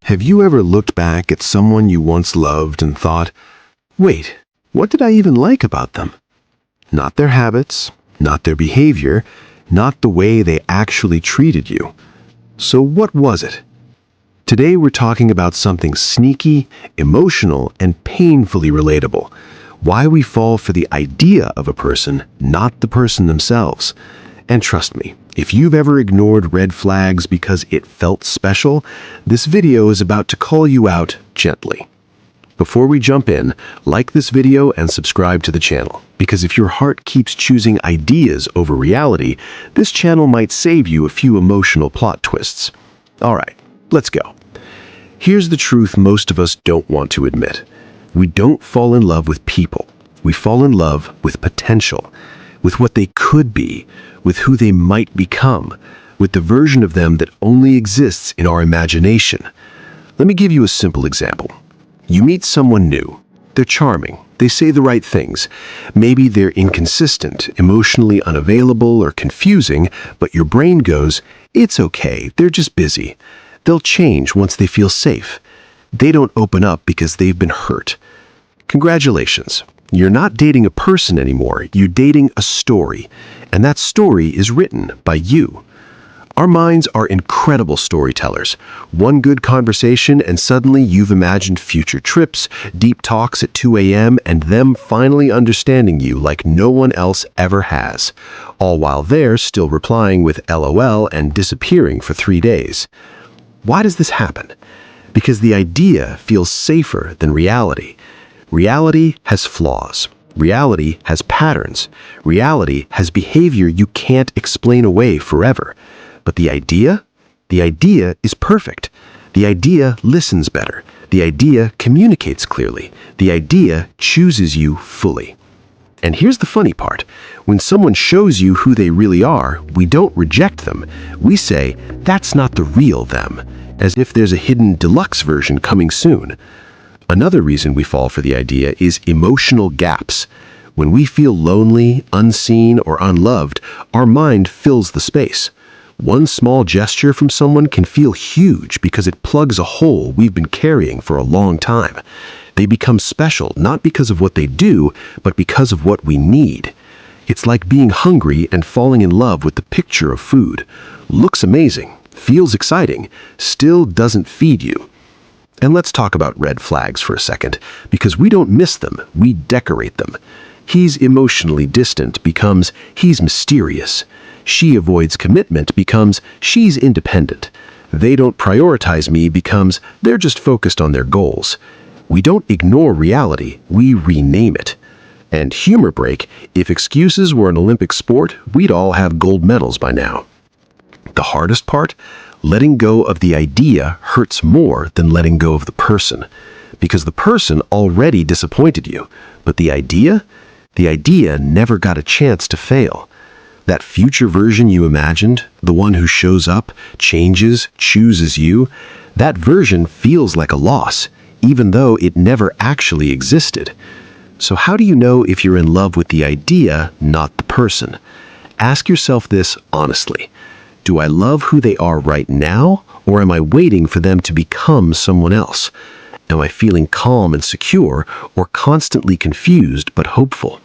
Have you ever looked back at someone you once loved and thought, wait, what did I even like about them? Not their habits, not their behavior, not the way they actually treated you. So what was it? Today we're talking about something sneaky, emotional, and painfully relatable. Why we fall for the idea of a person, not the person themselves. And trust me, if you've ever ignored red flags because it felt special, this video is about to call you out gently. Before we jump in, like this video and subscribe to the channel, because if your heart keeps choosing ideas over reality, this channel might save you a few emotional plot twists. Alright, let's go. Here's the truth most of us don't want to admit. We don't fall in love with people. We fall in love with potential, with what they could be, with who they might become, with the version of them that only exists in our imagination. Let me give you a simple example. You meet someone new. They're charming. They say the right things. Maybe they're inconsistent, emotionally unavailable, or confusing, but your brain goes, it's okay, they're just busy. They'll change once they feel safe. They don't open up because they've been hurt. Congratulations. You're not dating a person anymore, you're dating a story, and that story is written by you. Our minds are incredible storytellers. One good conversation and suddenly you've imagined future trips, deep talks at 2 a.m., and them finally understanding you like no one else ever has, all while they're still replying with LOL and disappearing for 3 days. Why does this happen? Because the idea feels safer than reality. Reality has flaws. Reality has patterns. Reality has behavior you can't explain away forever. But the idea is perfect. The idea listens better. The idea communicates clearly. The idea chooses you fully. And here's the funny part. When someone shows you who they really are, we don't reject them. We say, that's not the real them, as if there's a hidden deluxe version coming soon. Another reason we fall for the idea is emotional gaps. When we feel lonely, unseen, or unloved, our mind fills the space. One small gesture from someone can feel huge because it plugs a hole we've been carrying for a long time. They become special not because of what they do, but because of what we need. It's like being hungry and falling in love with the picture of food. Looks amazing, feels exciting, still doesn't feed you. And let's talk about red flags for a second, because we don't miss them, we decorate them. He's emotionally distant becomes he's mysterious. She avoids commitment becomes she's independent. They don't prioritize me becomes they're just focused on their goals. We don't ignore reality, we rename it. And humor break, if excuses were an Olympic sport, we'd all have gold medals by now. The hardest part? Letting go of the idea hurts more than letting go of the person, because the person already disappointed you, but the idea never got a chance to fail. That future version you imagined, the one who shows up, changes, chooses you, that version feels like a loss, even though it never actually existed. So how do you know if you're in love with the idea, not the person? Ask yourself this honestly. Do I love who they are right now, or am I waiting for them to become someone else? Am I feeling calm and secure, or constantly confused but hopeful?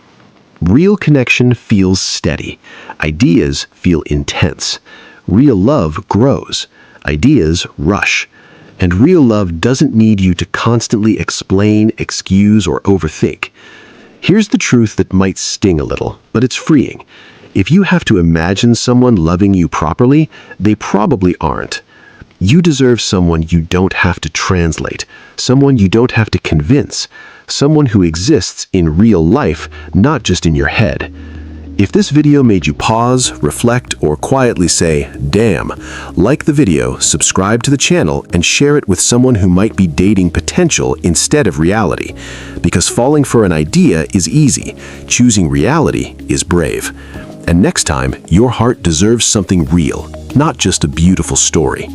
Real connection feels steady. Ideas feel intense. Real love grows. Ideas rush. And real love doesn't need you to constantly explain, excuse, or overthink. Here's the truth that might sting a little, but it's freeing. If you have to imagine someone loving you properly, they probably aren't. You deserve someone you don't have to translate, someone you don't have to convince, someone who exists in real life, not just in your head. If this video made you pause, reflect, or quietly say, damn, like the video, subscribe to the channel, and share it with someone who might be dating potential instead of reality. Because falling for an idea is easy, choosing reality is brave. And next time, your heart deserves something real, not just a beautiful story.